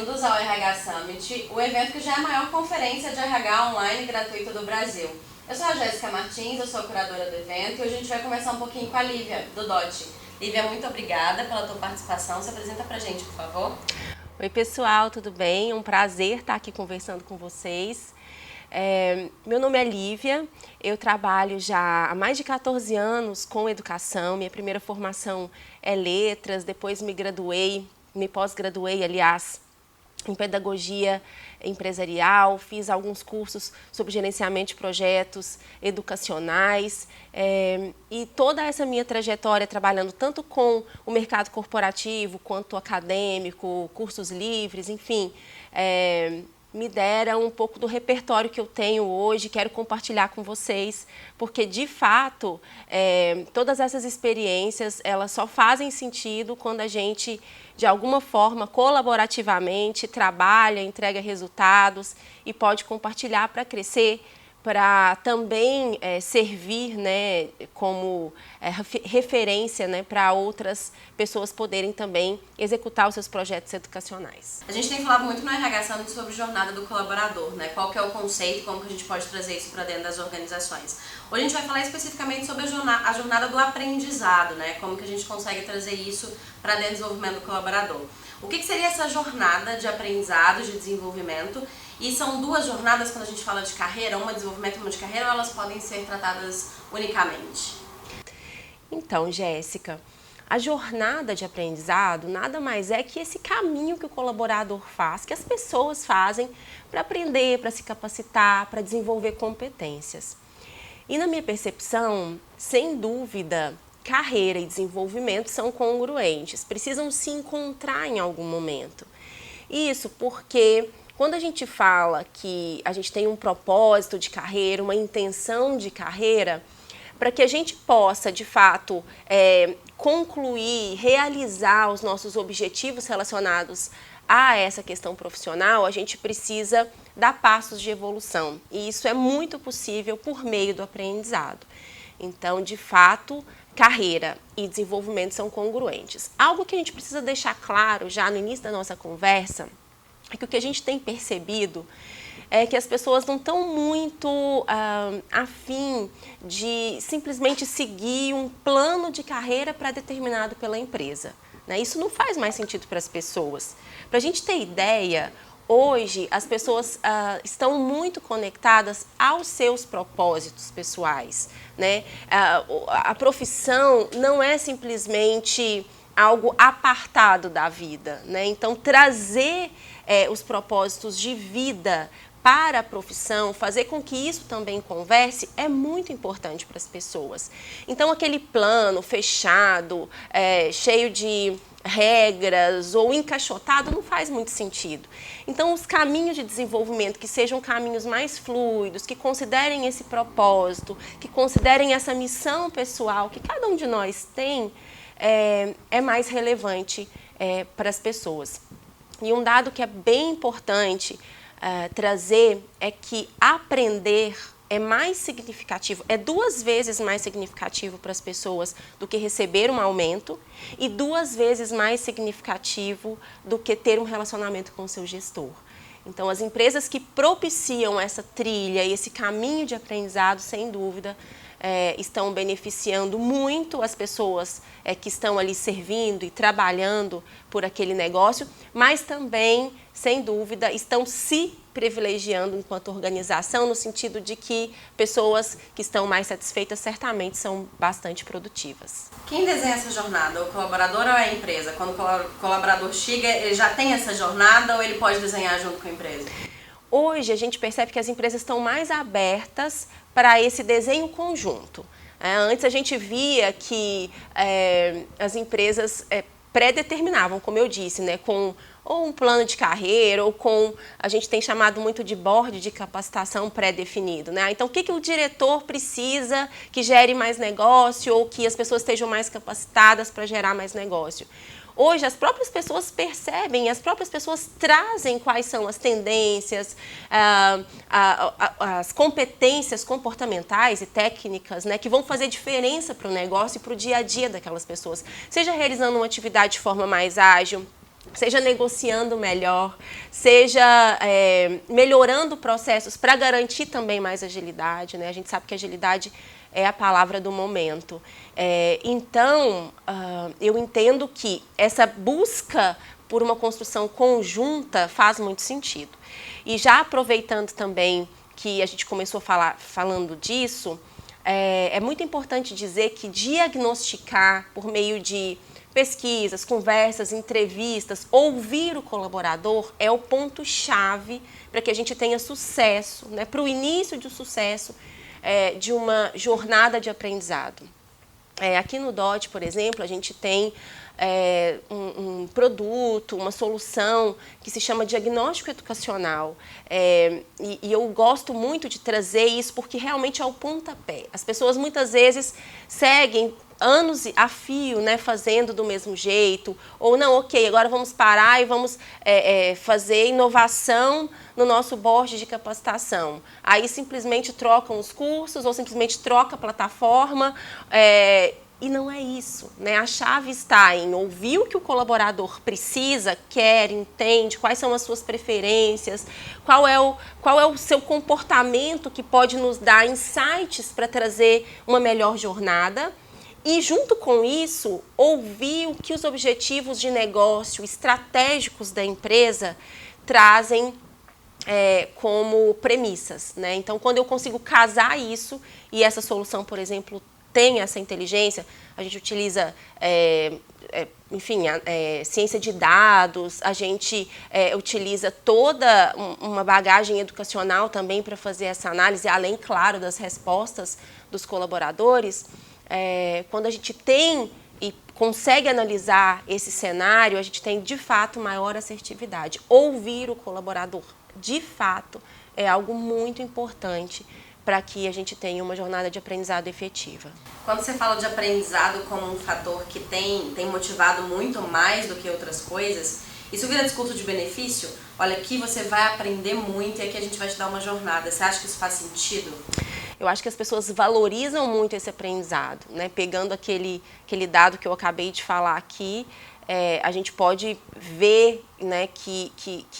bem-vindos ao RH Summit, o evento que já é a maior conferência de RH online gratuita do Brasil. Eu sou a Jéssica Martins, eu sou a curadora do evento e hoje a gente vai conversar um pouquinho com a Lívia, do DOT. Lívia, muito obrigada pela tua participação. Se apresenta pra gente, por favor. Oi pessoal, tudo bem? É um prazer estar aqui conversando com vocês. Meu nome é Lívia, eu trabalho já há mais de 14 anos com educação. Minha primeira formação é letras, depois me pós-graduei, aliás, em pedagogia empresarial, fiz alguns cursos sobre gerenciamento de projetos educacionais e toda essa minha trajetória trabalhando tanto com o mercado corporativo quanto acadêmico, cursos livres, enfim, me deram um pouco do repertório que eu tenho hoje, quero compartilhar com vocês, porque de fato todas essas experiências elas só fazem sentido quando a gente de alguma forma, colaborativamente, trabalha, entrega resultados e pode compartilhar para crescer, para também servir, né, como referência, né, para outras pessoas poderem também executar os seus projetos educacionais. A gente tem falado muito no RH Summit sobre jornada do colaborador, né? Qual que é o conceito, como que a gente pode trazer isso para dentro das organizações. Hoje a gente vai falar especificamente sobre a jornada do aprendizado, né? Como que a gente consegue trazer isso para dentro do desenvolvimento do colaborador. O que seria essa jornada de aprendizado, de desenvolvimento? E são duas jornadas quando a gente fala de carreira, uma de desenvolvimento e uma de carreira, ou elas podem ser tratadas unicamente? Então, Jéssica, a jornada de aprendizado nada mais é que esse caminho que o colaborador faz, que as pessoas fazem para aprender, para se capacitar, para desenvolver competências. E na minha percepção, sem dúvida, carreira e desenvolvimento são congruentes, precisam se encontrar em algum momento. Isso porque quando a gente fala que a gente tem um propósito de carreira, uma intenção de carreira, para que a gente possa, de fato, concluir, realizar os nossos objetivos relacionados a essa questão profissional, a gente precisa dar passos de evolução. E isso é muito possível por meio do aprendizado. Então, de fato, carreira e desenvolvimento são congruentes. Algo que a gente precisa deixar claro já no início da nossa conversa é que o que a gente tem percebido é que as pessoas não estão muito afim de simplesmente seguir um plano de carreira pré-determinado pela empresa, né? Isso não faz mais sentido para as pessoas. Para a gente ter ideia, hoje as pessoas estão muito conectadas aos seus propósitos pessoais, né? A profissão não é simplesmente algo apartado da vida, né? Então, trazer os propósitos de vida para a profissão, fazer com que isso também converse, é muito importante para as pessoas. Então, aquele plano fechado, cheio de regras ou encaixotado, não faz muito sentido. Então, os caminhos de desenvolvimento que sejam caminhos mais fluidos, que considerem esse propósito, que considerem essa missão pessoal que cada um de nós tem, é mais relevante para as pessoas. E um dado que é bem importante trazer é que aprender é mais significativo, é 2 vezes mais significativo para as pessoas do que receber um aumento e 2 vezes mais significativo do que ter um relacionamento com o seu gestor. Então, as empresas que propiciam essa trilha e esse caminho de aprendizado, sem dúvida, estão beneficiando muito as pessoas que estão ali servindo e trabalhando por aquele negócio, mas também, sem dúvida, estão se privilegiando enquanto organização, no sentido de que pessoas que estão mais satisfeitas certamente são bastante produtivas. Quem desenha essa jornada? O colaborador ou a empresa? Quando o colaborador chega, ele já tem essa jornada ou ele pode desenhar junto com a empresa? Hoje a gente percebe que as empresas estão mais abertas para esse desenho conjunto. Antes a gente via que as empresas pré-determinavam, como eu disse, né, com ou um plano de carreira, ou com, a gente tem chamado muito de board de capacitação pré-definido, né? Então, o que o diretor precisa que gere mais negócio, ou que as pessoas estejam mais capacitadas para gerar mais negócio? Hoje, as próprias pessoas percebem, as próprias pessoas trazem quais são as tendências, as competências comportamentais e técnicas, né, que vão fazer diferença para o negócio e para o dia a dia daquelas pessoas. Seja realizando uma atividade de forma mais ágil, seja negociando melhor, seja melhorando processos para garantir também mais agilidade, né? A gente sabe que agilidade é a palavra do momento. Então, eu entendo que essa busca por uma construção conjunta faz muito sentido. E já aproveitando também que a gente começou falando disso, é muito importante dizer que diagnosticar por meio de pesquisas, conversas, entrevistas, ouvir o colaborador é o ponto-chave para que a gente tenha sucesso, né, para o início de sucesso de uma jornada de aprendizado. Aqui no DOT, por exemplo, a gente tem um produto, uma solução que se chama diagnóstico educacional. E eu gosto muito de trazer isso porque realmente é o pontapé. As pessoas muitas vezes seguem anos a fio, né, fazendo do mesmo jeito, ou não, ok, agora vamos parar e vamos fazer inovação no nosso board de capacitação. Aí simplesmente trocam os cursos ou simplesmente troca a plataforma, e não é isso, né? A chave está em ouvir o que o colaborador precisa, quer, entende, quais são as suas preferências, qual é o seu comportamento que pode nos dar insights para trazer uma melhor jornada. E, junto com isso, ouvir o que os objetivos de negócio estratégicos da empresa trazem como premissas, né? Então, quando eu consigo casar isso, e essa solução, por exemplo, tem essa inteligência, a gente utiliza, enfim, ciência de dados, a gente utiliza toda uma bagagem educacional também para fazer essa análise, além, claro, das respostas dos colaboradores. Quando a gente tem e consegue analisar esse cenário, a gente tem, de fato, maior assertividade. Ouvir o colaborador, de fato, é algo muito importante para que a gente tenha uma jornada de aprendizado efetiva. Quando você fala de aprendizado como um fator que tem motivado muito mais do que outras coisas, isso vira discurso de benefício? Olha, aqui você vai aprender muito e aqui a gente vai te dar uma jornada. Você acha que isso faz sentido? Eu acho que as pessoas valorizam muito esse aprendizado, né? Pegando aquele dado que eu acabei de falar aqui, a gente pode ver, né, que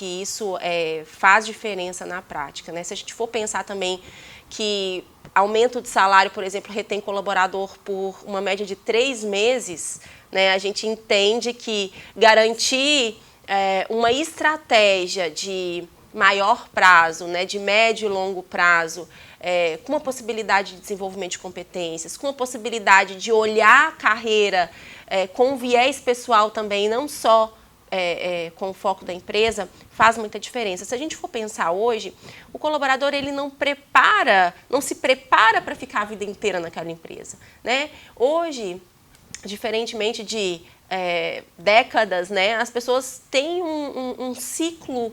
isso faz diferença na prática, né? Se a gente for pensar também que aumento de salário, por exemplo, retém colaborador por uma média de 3 meses, né, a gente entende que garantir uma estratégia de maior prazo, né, de médio e longo prazo, com uma possibilidade de desenvolvimento de competências, com a possibilidade de olhar a carreira com viés pessoal também, não só com o foco da empresa, faz muita diferença. Se a gente for pensar hoje, o colaborador ele não se prepara para ficar a vida inteira naquela empresa, né? Hoje, diferentemente de décadas, né, as pessoas têm um ciclo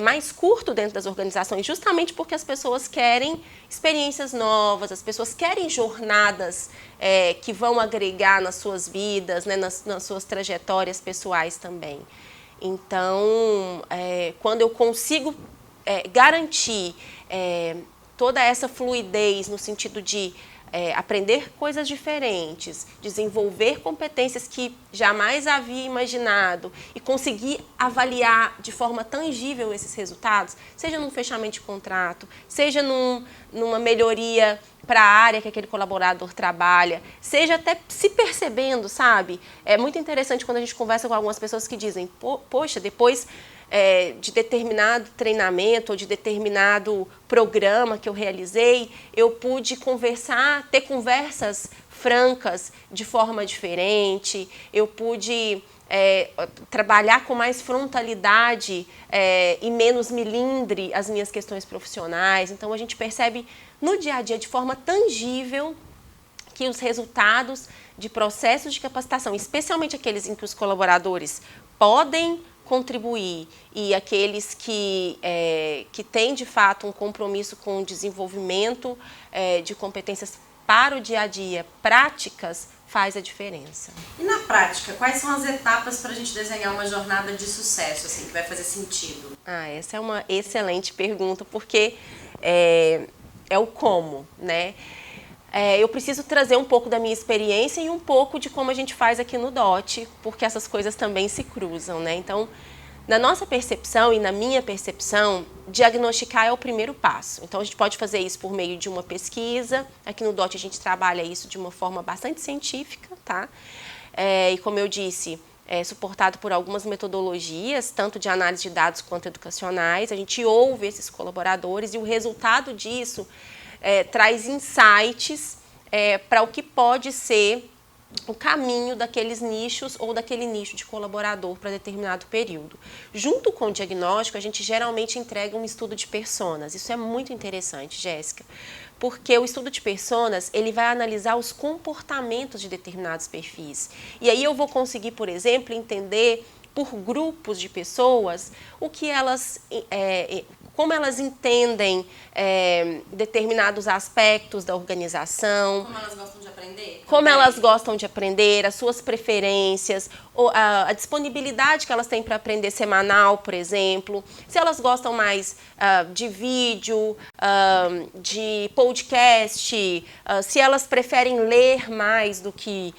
mais curto dentro das organizações, justamente porque as pessoas querem experiências novas, as pessoas querem jornadas que vão agregar nas suas vidas, né, nas suas trajetórias pessoais também. Então, quando eu consigo garantir toda essa fluidez no sentido de aprender coisas diferentes, desenvolver competências que jamais havia imaginado e conseguir avaliar de forma tangível esses resultados, seja num fechamento de contrato, seja numa melhoria para a área que aquele colaborador trabalha, seja até se percebendo, sabe? É muito interessante quando a gente conversa com algumas pessoas que dizem, poxa, depois de determinado treinamento ou de determinado programa que eu realizei, eu pude ter conversas francas de forma diferente, eu pude trabalhar com mais frontalidade e menos melindre as minhas questões profissionais. Então, a gente percebe no dia a dia, de forma tangível, que os resultados de processos de capacitação, especialmente aqueles em que os colaboradores podem contribuir e aqueles que têm, de fato, um compromisso com o desenvolvimento de competências para o dia a dia, práticas, faz a diferença. E na prática, quais são as etapas para a gente desenhar uma jornada de sucesso, assim, que vai fazer sentido? Essa é uma excelente pergunta, porque é o como, né? eu preciso trazer um pouco da minha experiência e um pouco de como a gente faz aqui no DOT, porque essas coisas também se cruzam, né? Então, na nossa percepção e na minha percepção, diagnosticar é o primeiro passo. Então, a gente pode fazer isso por meio de uma pesquisa. Aqui no DOT a gente trabalha isso de uma forma bastante científica, tá? E como eu disse, é suportado por algumas metodologias, tanto de análise de dados quanto educacionais. A gente ouve esses colaboradores e o resultado disso traz insights para o que pode ser o caminho daqueles nichos ou daquele nicho de colaborador para determinado período. Junto com o diagnóstico, a gente geralmente entrega um estudo de personas. Isso é muito interessante, Jéssica, porque o estudo de personas, ele vai analisar os comportamentos de determinados perfis. E aí eu vou conseguir, por exemplo, entender por grupos de pessoas o que elas como elas entendem determinados aspectos da organização. Como elas gostam de aprender. Como elas gostam de aprender, as suas preferências, a disponibilidade que elas têm para aprender semanal, por exemplo. Se elas gostam mais de vídeo, de podcast, se elas preferem ler mais do que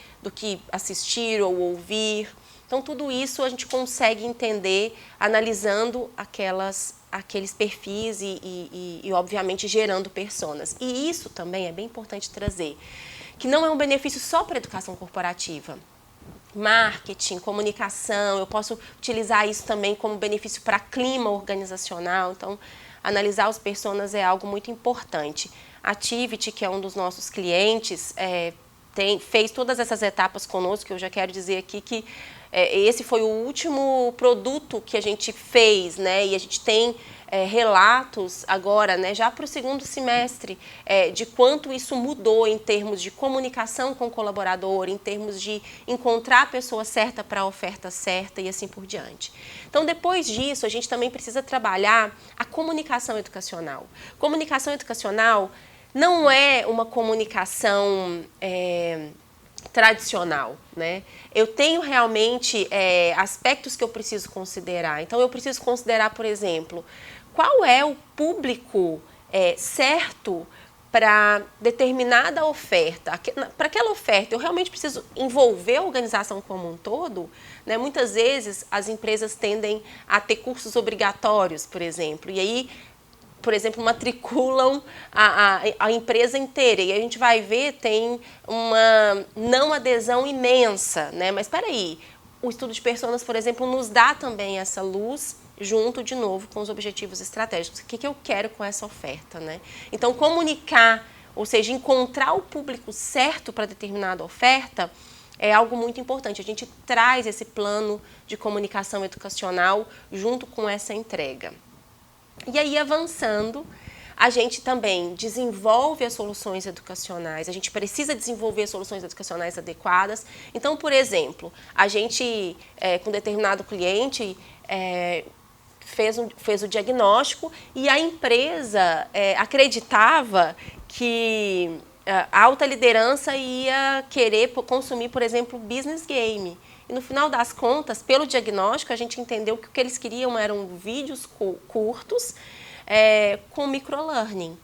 assistir ou ouvir. Então, tudo isso a gente consegue entender analisando aqueles perfis e, obviamente, gerando personas. E isso também é bem importante trazer, que não é um benefício só para a educação corporativa. Marketing, comunicação, eu posso utilizar isso também como benefício para clima organizacional. Então, analisar os personas é algo muito importante. A Tivity, que é um dos nossos clientes, fez todas essas etapas conosco, que eu já quero dizer aqui que esse foi o último produto que a gente fez, né? E a gente tem relatos agora, né, já para o segundo semestre, de quanto isso mudou em termos de comunicação com o colaborador, em termos de encontrar a pessoa certa para a oferta certa e assim por diante. Então, depois disso, a gente também precisa trabalhar a comunicação educacional. Comunicação educacional não é uma comunicação tradicional, né? Eu tenho realmente aspectos que eu preciso considerar. Então, eu preciso considerar, por exemplo, qual é o público certo para determinada oferta. Para aquela oferta, eu realmente preciso envolver a organização como um todo, né? Muitas vezes, as empresas tendem a ter cursos obrigatórios, por exemplo, e aí, por exemplo, matriculam a empresa inteira. E a gente vai ver, tem uma não adesão imensa, né? Mas espera aí, o estudo de personas, por exemplo, nos dá também essa luz junto, de novo, com os objetivos estratégicos. O que eu quero com essa oferta, né? Então, comunicar, ou seja, encontrar o público certo para determinada oferta é algo muito importante. A gente traz esse plano de comunicação educacional junto com essa entrega. E aí, avançando, a gente também desenvolve as soluções educacionais, a gente precisa desenvolver soluções educacionais adequadas. Então, por exemplo, a gente, com determinado cliente, fez o diagnóstico e a empresa acreditava que a alta liderança ia querer consumir, por exemplo, business game. E no final das contas, pelo diagnóstico, a gente entendeu que o que eles queriam eram vídeos curtos com microlearning.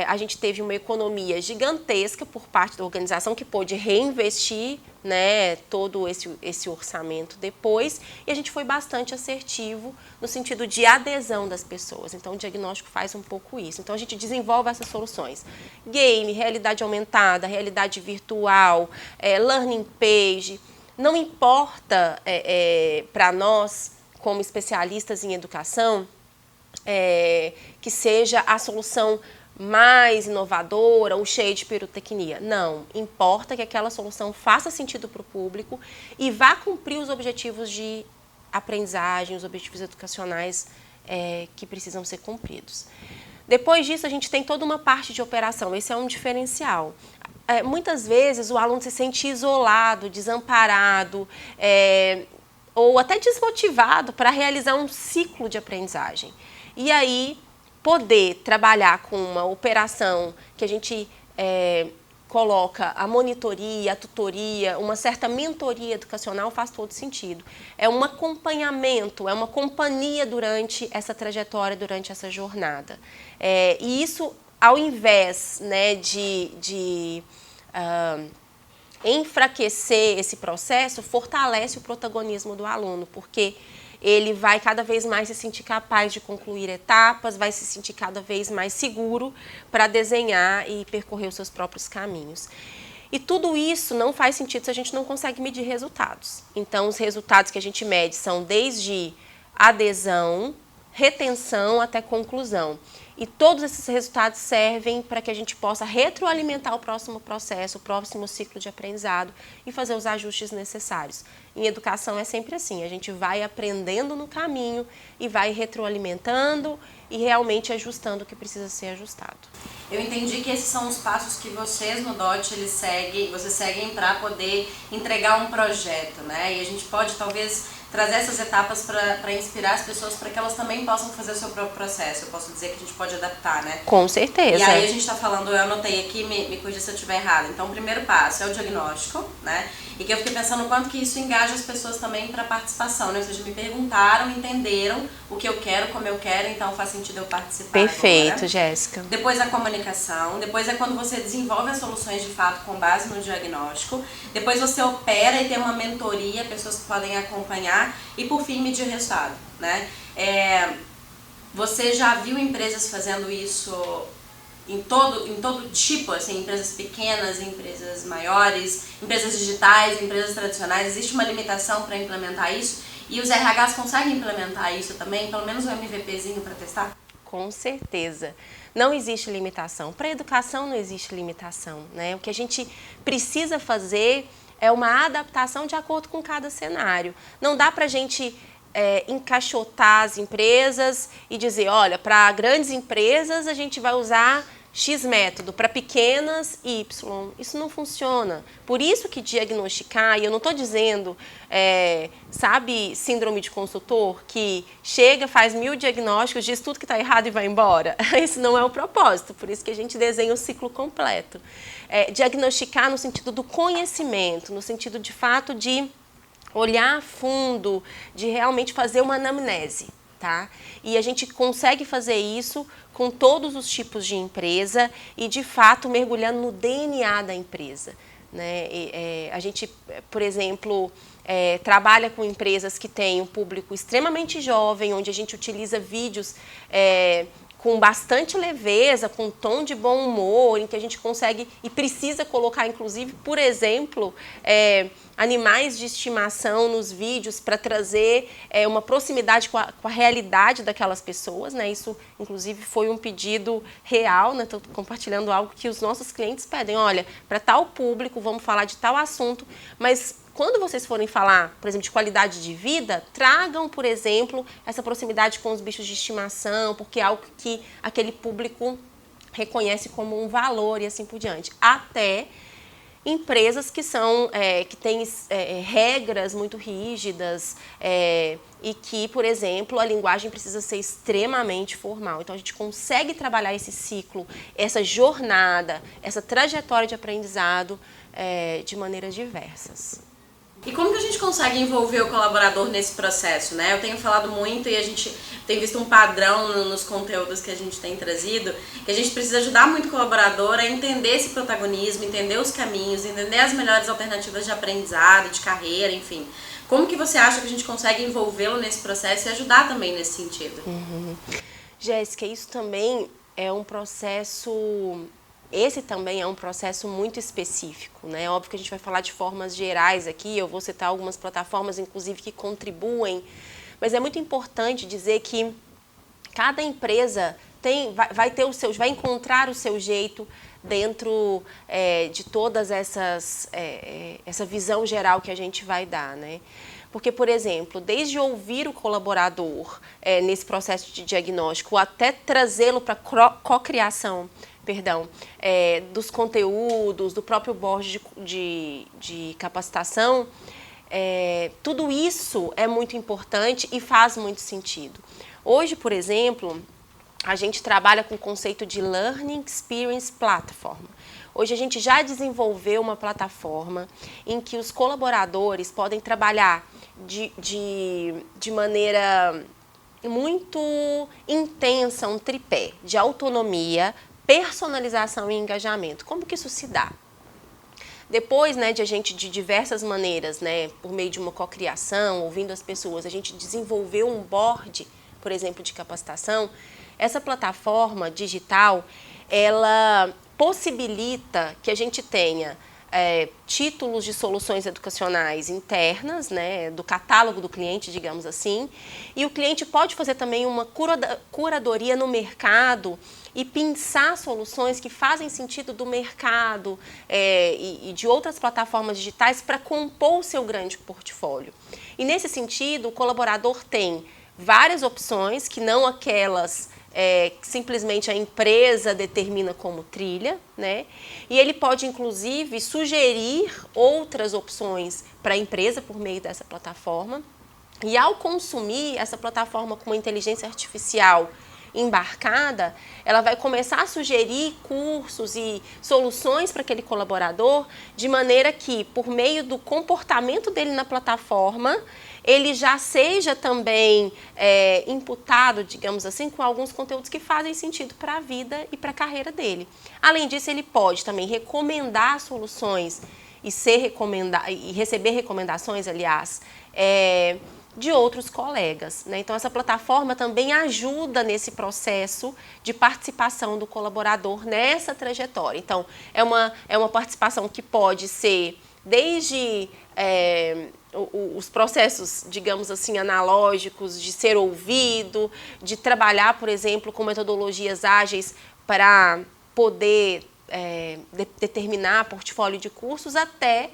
A gente teve uma economia gigantesca por parte da organização que pôde reinvestir, né, todo esse orçamento depois, e a gente foi bastante assertivo no sentido de adesão das pessoas. Então, o diagnóstico faz um pouco isso. Então, a gente desenvolve essas soluções. Game, realidade aumentada, realidade virtual, learning page. Não importa para nós, como especialistas em educação, que seja a solução mais inovadora ou cheia de pirotecnia. Não, importa que aquela solução faça sentido para o público e vá cumprir os objetivos de aprendizagem, os objetivos educacionais que precisam ser cumpridos. Depois disso, a gente tem toda uma parte de operação. Esse é um diferencial. Muitas vezes o aluno se sente isolado, desamparado, ou até desmotivado para realizar um ciclo de aprendizagem. E aí, poder trabalhar com uma operação que a gente coloca a monitoria, a tutoria, uma certa mentoria educacional faz todo sentido. É um acompanhamento, é uma companhia durante essa trajetória, durante essa jornada. E isso ao invés, né, enfraquecer esse processo, fortalece o protagonismo do aluno, porque ele vai cada vez mais se sentir capaz de concluir etapas, vai se sentir cada vez mais seguro para desenhar e percorrer os seus próprios caminhos. E tudo isso não faz sentido se a gente não consegue medir resultados. Então, os resultados que a gente mede são desde adesão, retenção até conclusão. E todos esses resultados servem para que a gente possa retroalimentar o próximo processo, o próximo ciclo de aprendizado e fazer os ajustes necessários. Em educação é sempre assim, a gente vai aprendendo no caminho e vai retroalimentando e realmente ajustando o que precisa ser ajustado. Eu entendi que esses são os passos que vocês no DOT vocês seguem para poder entregar um projeto, né? E a gente pode talvez trazer essas etapas para inspirar as pessoas para que elas também possam fazer o seu próprio processo. Eu posso dizer que a gente pode adaptar, né? Com certeza. E aí a gente está falando, eu anotei aqui, me corrija se eu estiver errado. Então, o primeiro passo é o diagnóstico, né? E que eu fiquei pensando o quanto que isso engaja as pessoas também para participação, né? Ou seja, me perguntaram, entenderam o que eu quero, como eu quero, então faz sentido eu participar. Perfeito, agora. Jéssica. Depois a comunicação, depois é quando você desenvolve as soluções de fato com base no diagnóstico, depois você opera e tem uma mentoria, pessoas que podem acompanhar, e por fim medir o resultado, né? Você já viu empresas fazendo isso em todo tipo, assim, empresas pequenas, empresas maiores, empresas digitais, empresas tradicionais? Existe uma limitação para implementar isso? E os RHs conseguem implementar isso também? Pelo menos um MVPzinho para testar? Com certeza. Não existe limitação. Para a educação não existe limitação, né? O que a gente precisa fazer é uma adaptação de acordo com cada cenário. Não dá para a gente encaixotar as empresas e dizer, olha, para grandes empresas a gente vai usar X método, para pequenas, Y. Isso não funciona. Por isso que diagnosticar, e eu não estou dizendo, sabe, síndrome de consultor, que chega, faz 1000 diagnósticos, diz tudo que está errado e vai embora. Isso não é o propósito, por isso que a gente desenha o ciclo completo. Diagnosticar no sentido do conhecimento, no sentido de fato de olhar a fundo, de realmente fazer uma anamnese. Tá? E a gente consegue fazer isso com todos os tipos de empresa e, de fato, mergulhando no DNA da empresa, né? A gente, por exemplo, trabalha com empresas que têm um público extremamente jovem, onde a gente utiliza vídeos com bastante leveza, com um tom de bom humor, em que a gente consegue e precisa colocar, inclusive, por exemplo, animais de estimação nos vídeos para trazer uma proximidade com a realidade daquelas pessoas, né? Isso, inclusive, foi um pedido real, né? Estou compartilhando algo que os nossos clientes pedem. Olha, para tal público, vamos falar de tal assunto, mas quando vocês forem falar, por exemplo, de qualidade de vida, tragam, por exemplo, essa proximidade com os bichos de estimação, porque é algo que aquele público reconhece como um valor e assim por diante. Até empresas que que têm regras muito rígidas e que, por exemplo, a linguagem precisa ser extremamente formal. Então, a gente consegue trabalhar esse ciclo, essa jornada, essa trajetória de aprendizado de maneiras diversas. E como que a gente consegue envolver o colaborador nesse processo, né? Eu tenho falado muito e a gente tem visto um padrão nos conteúdos que a gente tem trazido, que a gente precisa ajudar muito o colaborador a entender esse protagonismo, entender os caminhos, entender as melhores alternativas de aprendizado, de carreira, enfim. Como que você acha que a gente consegue envolvê-lo nesse processo e ajudar também nesse sentido? Jéssica, isso também é um processo... Esse também é um processo muito específico, né? Óbvio que a gente vai falar de formas gerais aqui, eu vou citar algumas plataformas, inclusive, que contribuem, mas é muito importante dizer que cada empresa vai encontrar o seu jeito dentro de todas essa visão geral que a gente vai dar, né? Porque, por exemplo, desde ouvir o colaborador nesse processo de diagnóstico até trazê-lo para cocriação, dos conteúdos, do próprio board de capacitação, tudo isso é muito importante e faz muito sentido. Hoje, por exemplo, a gente trabalha com o conceito de Learning Experience Platform. Hoje a gente já desenvolveu uma plataforma em que os colaboradores podem trabalhar de maneira muito intensa, um tripé de autonomia, personalização e engajamento. Como que isso se dá? Depois, né, de a gente, de diversas maneiras, né, por meio de uma cocriação, ouvindo as pessoas, a gente desenvolveu um board, por exemplo, de capacitação. Essa plataforma digital, ela possibilita que a gente tenha títulos de soluções educacionais internas, né, do catálogo do cliente, digamos assim, e o cliente pode fazer também uma curadoria no mercado e pensar soluções que fazem sentido do mercado e de outras plataformas digitais para compor o seu grande portfólio. E nesse sentido, o colaborador tem várias opções, que não aquelas que simplesmente a empresa determina como trilha, né? E ele pode, inclusive, sugerir outras opções para a empresa por meio dessa plataforma. E ao consumir essa plataforma com uma inteligência artificial embarcada, ela vai começar a sugerir cursos e soluções para aquele colaborador, de maneira que, por meio do comportamento dele na plataforma, ele já seja também imputado, digamos assim, com alguns conteúdos que fazem sentido para a vida e para a carreira dele. Além disso, ele pode também recomendar soluções e receber recomendações, aliás, de outros colegas, né? Então, essa plataforma também ajuda nesse processo de participação do colaborador nessa trajetória. Então, é uma participação que pode ser desde os processos, digamos assim, analógicos, de ser ouvido, de trabalhar, por exemplo, com metodologias ágeis para poder determinar portfólio de cursos, até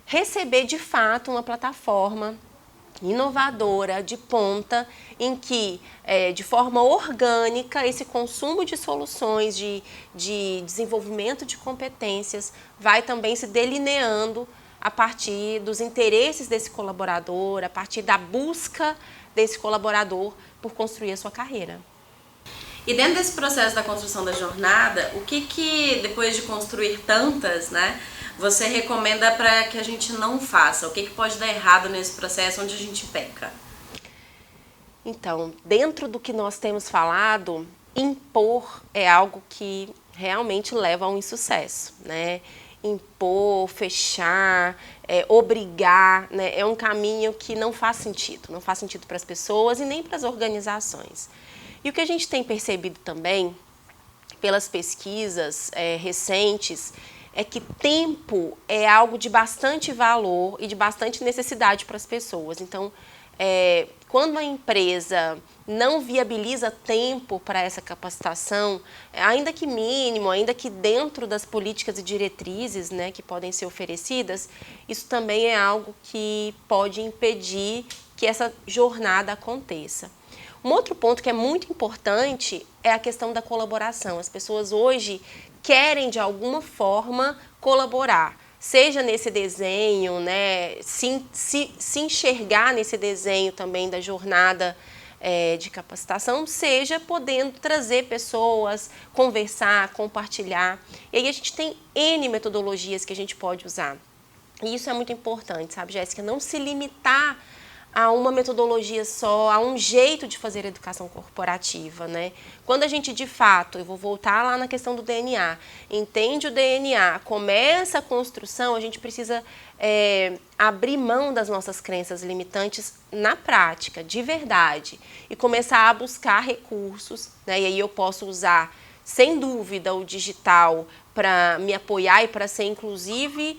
receber, de fato, uma plataforma inovadora, de ponta, em que, de forma orgânica, esse consumo de soluções, de desenvolvimento de competências, vai também se delineando a partir dos interesses desse colaborador, a partir da busca desse colaborador por construir a sua carreira. E dentro desse processo da construção da jornada, o que depois de construir tantas, né, você recomenda para que a gente não faça? O que pode dar errado nesse processo onde a gente peca? Então, dentro do que nós temos falado, impor é algo que realmente leva a um insucesso, né? Impor, fechar, obrigar, né? É um caminho que não faz sentido para as pessoas e nem para as organizações. E o que a gente tem percebido também, pelas pesquisas recentes, é que tempo é algo de bastante valor e de bastante necessidade para as pessoas. Então, quando a empresa não viabiliza tempo para essa capacitação, ainda que mínimo, ainda que dentro das políticas e diretrizes, né, que podem ser oferecidas, isso também é algo que pode impedir que essa jornada aconteça. Um outro ponto que é muito importante é a questão da colaboração. As pessoas hoje querem, de alguma forma, colaborar, seja nesse desenho, né, se enxergar nesse desenho também da jornada de capacitação, seja podendo trazer pessoas, conversar, compartilhar. E aí a gente tem N metodologias que a gente pode usar. E isso é muito importante, sabe, Jéssica? Não se limitar a uma metodologia só, a um jeito de fazer educação corporativa, né? Quando a gente, de fato, eu vou voltar lá na questão do DNA, entende o DNA, começa a construção, a gente precisa abrir mão das nossas crenças limitantes na prática, de verdade, e começar a buscar recursos, né? E aí eu posso usar, sem dúvida, o digital para me apoiar e para ser, inclusive,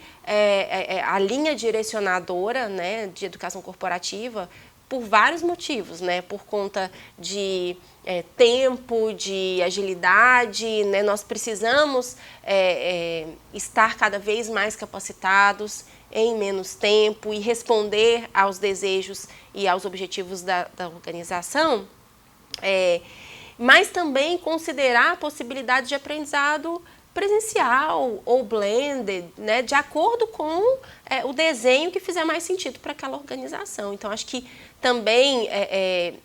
a linha direcionadora, né, de educação corporativa, por vários motivos, né, por conta de tempo, de agilidade, né, nós precisamos estar cada vez mais capacitados em menos tempo e responder aos desejos e aos objetivos da organização, mas também considerar a possibilidade de aprendizado presencial ou blended, né, de acordo com o desenho que fizer mais sentido para aquela organização. Então, acho que também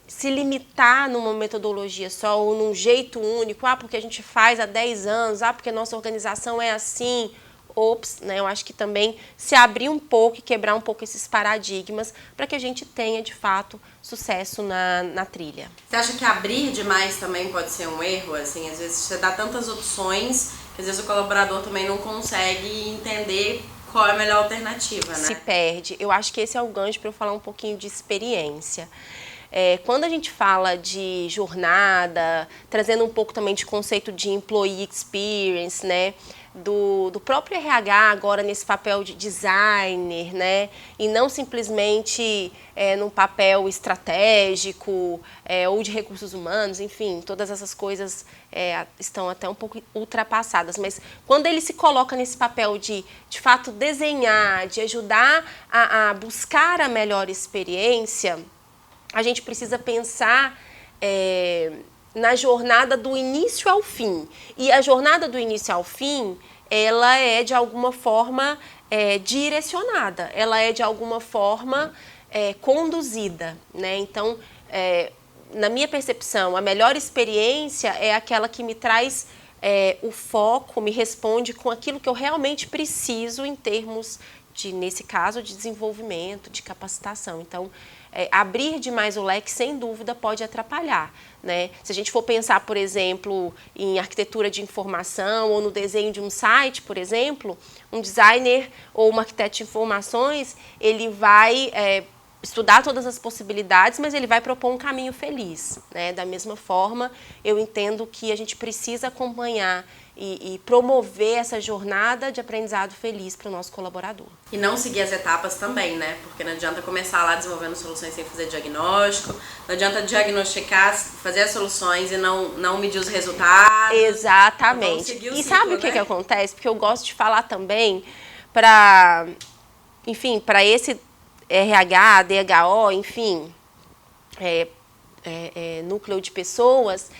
se limitar numa metodologia só ou num jeito único, porque a gente faz há 10 anos, porque nossa organização é assim, ops, né? Eu acho que também se abrir um pouco e quebrar um pouco esses paradigmas para que a gente tenha, de fato, sucesso na trilha. Você acha que abrir demais também pode ser um erro? Assim, às vezes você dá tantas opções que às vezes o colaborador também não consegue entender qual é a melhor alternativa, né? Se perde. Eu acho que esse é o gancho para eu falar um pouquinho de experiência. Quando a gente fala de jornada, trazendo um pouco também de conceito de employee experience, né? Do próprio RH agora nesse papel de designer, né? E não simplesmente num papel estratégico ou de recursos humanos, enfim, todas essas coisas estão até um pouco ultrapassadas. Mas quando ele se coloca nesse papel de fato, desenhar, de ajudar a buscar a melhor experiência, a gente precisa pensar na jornada do início ao fim. E a jornada do início ao fim, ela é de alguma forma direcionada, ela é de alguma forma conduzida, né? Então, na minha percepção, a melhor experiência é aquela que me traz o foco, me responde com aquilo que eu realmente preciso em termos de, nesse caso, de desenvolvimento, de capacitação. Então, abrir demais o leque, sem dúvida, pode atrapalhar, né? Se a gente for pensar, por exemplo, em arquitetura de informação ou no desenho de um site, por exemplo, um designer ou um arquiteto de informações, ele vai estudar todas as possibilidades, mas ele vai propor um caminho feliz, né? Da mesma forma, eu entendo que a gente precisa acompanhar e promover essa jornada de aprendizado feliz para o nosso colaborador. E não seguir as etapas também, né? Porque não adianta começar lá desenvolvendo soluções sem fazer diagnóstico, não adianta diagnosticar, fazer as soluções e não medir os resultados. Exatamente. Então, e sabe o que acontece? Porque eu gosto de falar também para, enfim, para esse RH, DHO, enfim, núcleo de pessoas,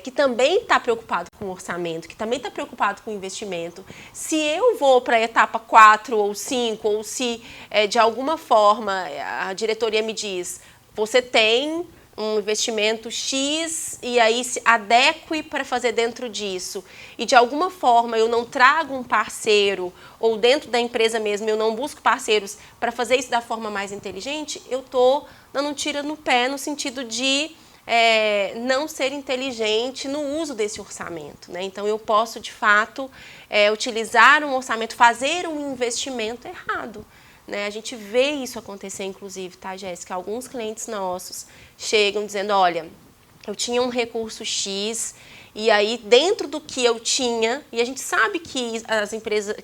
que também está preocupado com o orçamento, que também está preocupado com o investimento. Se eu vou para a etapa 4 ou 5, ou se de alguma forma a diretoria me diz, você tem um investimento X e aí se adeque para fazer dentro disso, e de alguma forma eu não trago um parceiro, ou dentro da empresa mesmo eu não busco parceiros para fazer isso da forma mais inteligente, eu estou dando um tiro no pé no sentido de não ser inteligente no uso desse orçamento, né? Então eu posso de fato utilizar um orçamento, fazer um investimento errado, né? A gente vê isso acontecer, inclusive, tá, Jéssica? Alguns clientes nossos chegam dizendo, olha, eu tinha um recurso X e aí dentro do que eu tinha, e a gente sabe que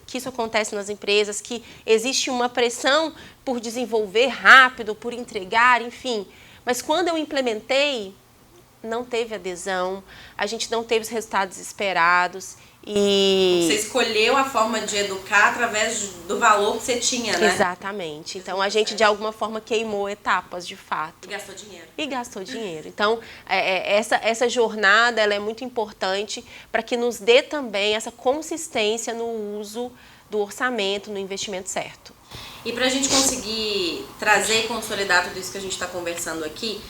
que isso acontece nas empresas, que existe uma pressão por desenvolver rápido, por entregar, enfim. Mas quando eu implementei, não teve adesão, a gente não teve os resultados esperados. Você escolheu a forma de educar através do valor que você tinha, né? Exatamente. Então, a gente, de alguma forma, queimou etapas, de fato. E gastou dinheiro. Então, essa jornada ela é muito importante para que nos dê também essa consistência no uso do orçamento, no investimento certo. E para a gente conseguir trazer e consolidar tudo isso que a gente está conversando aqui,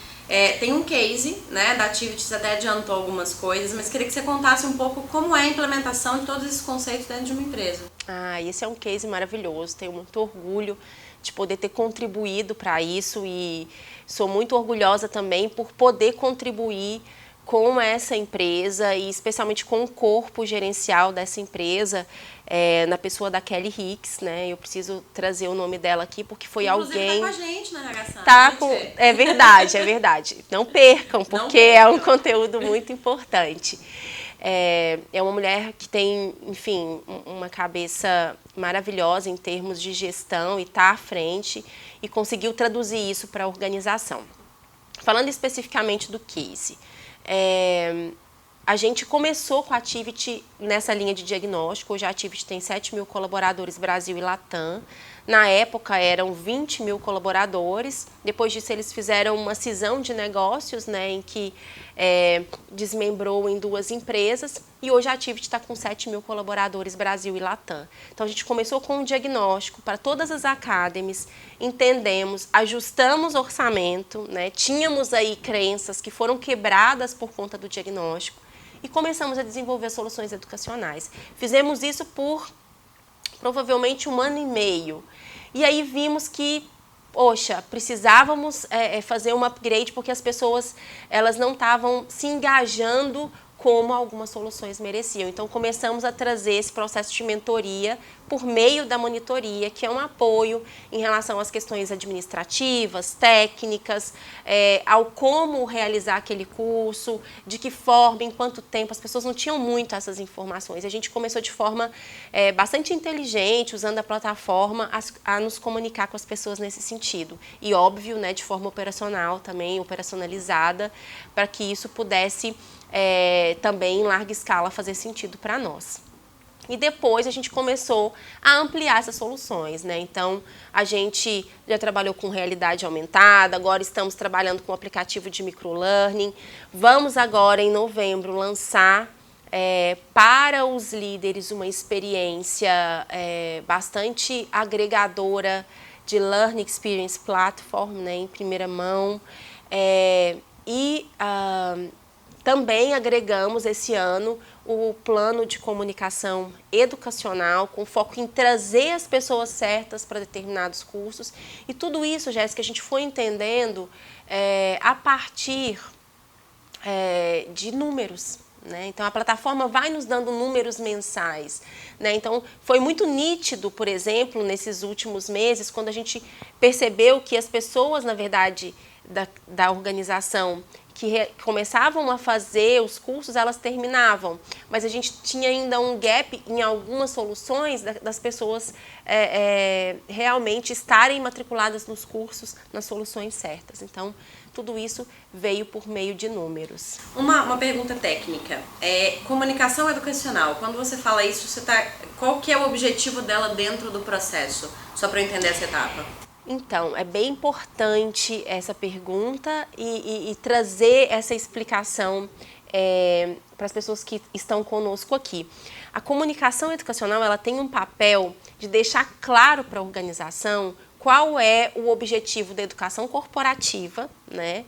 tem um case, né, da Ativities, até adiantou algumas coisas, mas queria que você contasse um pouco como é a implementação de todos esses conceitos dentro de uma empresa. Esse é um case maravilhoso, tenho muito orgulho de poder ter contribuído para isso e sou muito orgulhosa também por poder contribuir com essa empresa e especialmente com o corpo gerencial dessa empresa, na pessoa da Kelly Hicks, né? Eu preciso trazer o nome dela aqui porque foi inclusive, alguém... tá com a gente na RH. É verdade. Não percam, porque é um conteúdo muito importante. É uma mulher que tem, enfim, uma cabeça maravilhosa em termos de gestão e está à frente e conseguiu traduzir isso para a organização. Falando especificamente do case, a gente começou com a Ativity nessa linha de diagnóstico. Hoje a Ativity tem 7.000 colaboradores Brasil e Latam. Na época eram 20.000 colaboradores. Depois disso eles fizeram uma cisão de negócios, né, em que desmembrou em 2 empresas. E hoje a Ativity está com 7.000 colaboradores Brasil e Latam. Então a gente começou com um diagnóstico para todas as academies, entendemos, ajustamos orçamento, né, tínhamos aí crenças que foram quebradas por conta do diagnóstico e começamos a desenvolver soluções educacionais. Fizemos isso por provavelmente 1 ano e meio. E aí vimos que, poxa, precisávamos fazer um upgrade porque as pessoas elas não estavam se engajando como algumas soluções mereciam. Então, começamos a trazer esse processo de mentoria por meio da monitoria, que é um apoio em relação às questões administrativas, técnicas, ao como realizar aquele curso, de que forma, em quanto tempo. As pessoas não tinham muito essas informações. A gente começou de forma bastante inteligente, usando a plataforma, a nos comunicar com as pessoas nesse sentido. E, óbvio, né, de forma operacional também, operacionalizada, para que isso pudesse também em larga escala fazer sentido para nós. E depois a gente começou a ampliar essas soluções, né? Então, a gente já trabalhou com realidade aumentada, agora estamos trabalhando com o aplicativo de microlearning. Vamos agora, em novembro, lançar para os líderes uma experiência bastante agregadora de Learning Experience Platform, né, em primeira mão. Também agregamos esse ano o plano de comunicação educacional, com foco em trazer as pessoas certas para determinados cursos. E tudo isso, Jéssica, a gente foi entendendo a partir de números. Né? Então, a plataforma vai nos dando números mensais. Né? Então, foi muito nítido, por exemplo, nesses últimos meses, quando a gente percebeu que as pessoas, na verdade, da organização que começavam a fazer os cursos, elas terminavam. Mas a gente tinha ainda um gap em algumas soluções das pessoas realmente estarem matriculadas nos cursos, nas soluções certas. Então, tudo isso veio por meio de números. Uma pergunta técnica. Comunicação educacional, quando você fala isso, qual que é o objetivo dela dentro do processo? Só para eu entender essa etapa. Então, é bem importante essa pergunta e trazer essa explicação para as pessoas que estão conosco aqui. A comunicação educacional ela tem um papel de deixar claro para a organização qual é o objetivo da educação corporativa, né?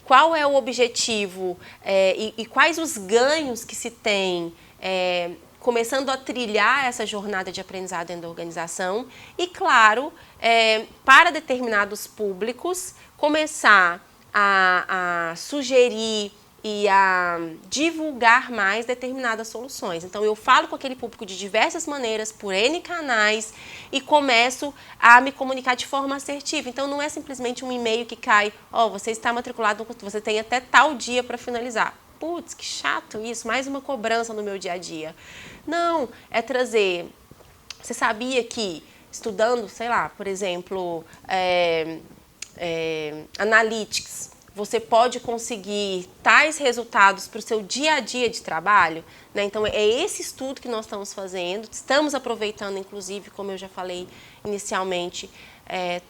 Qual é o objetivo e quais os ganhos que se tem começando a trilhar essa jornada de aprendizado dentro da organização e, claro, para determinados públicos, começar a sugerir e a divulgar mais determinadas soluções. Então, eu falo com aquele público de diversas maneiras, por N canais, e começo a me comunicar de forma assertiva. Então, não é simplesmente um e-mail que cai, você está matriculado, você tem até tal dia para finalizar. Putz, que chato isso, mais uma cobrança no meu dia a dia. Não, é trazer... Você sabia que, estudando, sei lá, por exemplo, Analytics, você pode conseguir tais resultados para o seu dia a dia de trabalho? Né? Então, é esse estudo que nós estamos fazendo, estamos aproveitando, inclusive, como eu já falei inicialmente,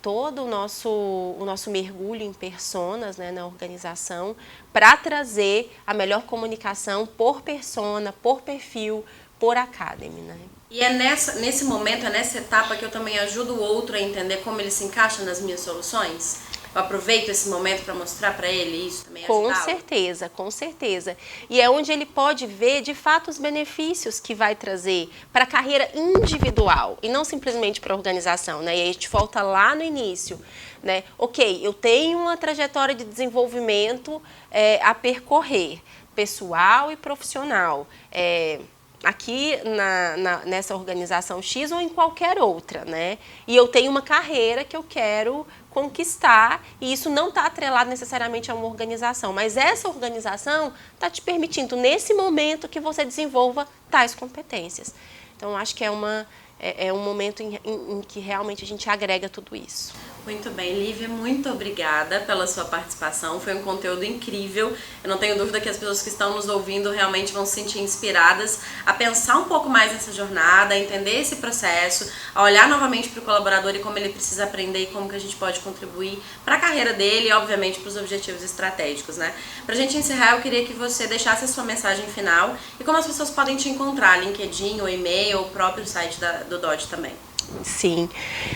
todo o nosso mergulho em personas, né, na organização, para trazer a melhor comunicação por persona, por perfil, por academy. Né? E nesse momento, nessa etapa que eu também ajudo o outro a entender como ele se encaixa nas minhas soluções? Eu aproveito esse momento para mostrar para ele isso também? Com certeza, com certeza. E é onde ele pode ver, de fato, os benefícios que vai trazer para a carreira individual e não simplesmente para a organização. Né? E aí a gente volta lá no início. Né? Ok, eu tenho uma trajetória de desenvolvimento a percorrer, pessoal e profissional. Aqui nessa organização X ou em qualquer outra, né? E eu tenho uma carreira que eu quero conquistar e isso não está atrelado necessariamente a uma organização, mas essa organização está te permitindo, nesse momento, que você desenvolva tais competências. Então, eu acho que é um momento em que realmente a gente agrega tudo isso. Muito bem, Lívia, muito obrigada pela sua participação, foi um conteúdo incrível, eu não tenho dúvida que as pessoas que estão nos ouvindo realmente vão se sentir inspiradas a pensar um pouco mais nessa jornada, a entender esse processo, a olhar novamente para o colaborador e como ele precisa aprender e como que a gente pode contribuir para a carreira dele e, obviamente, para os objetivos estratégicos, né? Para a gente encerrar, eu queria que você deixasse a sua mensagem final e como as pessoas podem te encontrar, LinkedIn, ou e-mail, ou o próprio site do Dodge também. Sim.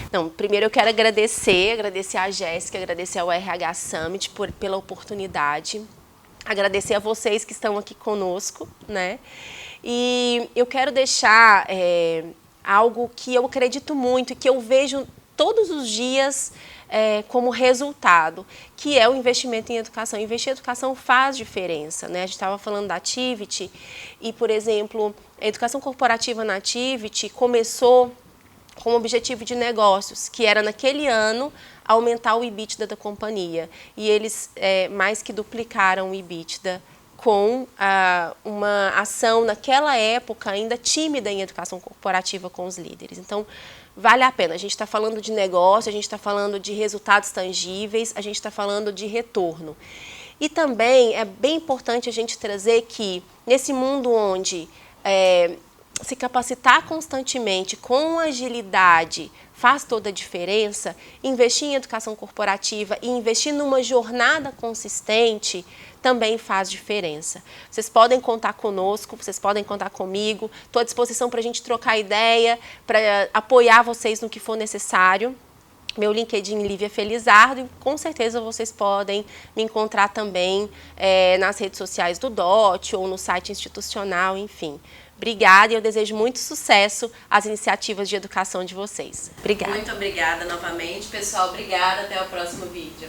Então, primeiro eu quero agradecer a Jéssica, agradecer ao RH Summit pela oportunidade, agradecer a vocês que estão aqui conosco, né? E eu quero deixar algo que eu acredito muito e que eu vejo todos os dias como resultado, que é o investimento em educação. Investir em educação faz diferença, né? A gente estava falando da Activity e, por exemplo, a educação corporativa na Activity começou com o objetivo de negócios, que era naquele ano aumentar o EBITDA da companhia. E eles mais que duplicaram o EBITDA com uma ação naquela época ainda tímida em educação corporativa com os líderes. Então, vale a pena. A gente está falando de negócio, a gente está falando de resultados tangíveis, a gente está falando de retorno. E também é bem importante a gente trazer que nesse mundo onde se capacitar constantemente com agilidade faz toda a diferença, investir em educação corporativa e investir numa jornada consistente também faz diferença. Vocês podem contar conosco, vocês podem contar comigo, estou à disposição para a gente trocar ideia, para apoiar vocês no que for necessário. Meu LinkedIn, Lívia Felizardo, e com certeza vocês podem me encontrar também nas redes sociais do DOT ou no site institucional, enfim. Obrigada e eu desejo muito sucesso às iniciativas de educação de vocês. Obrigada. Muito obrigada novamente. Pessoal, obrigada. Até o próximo vídeo.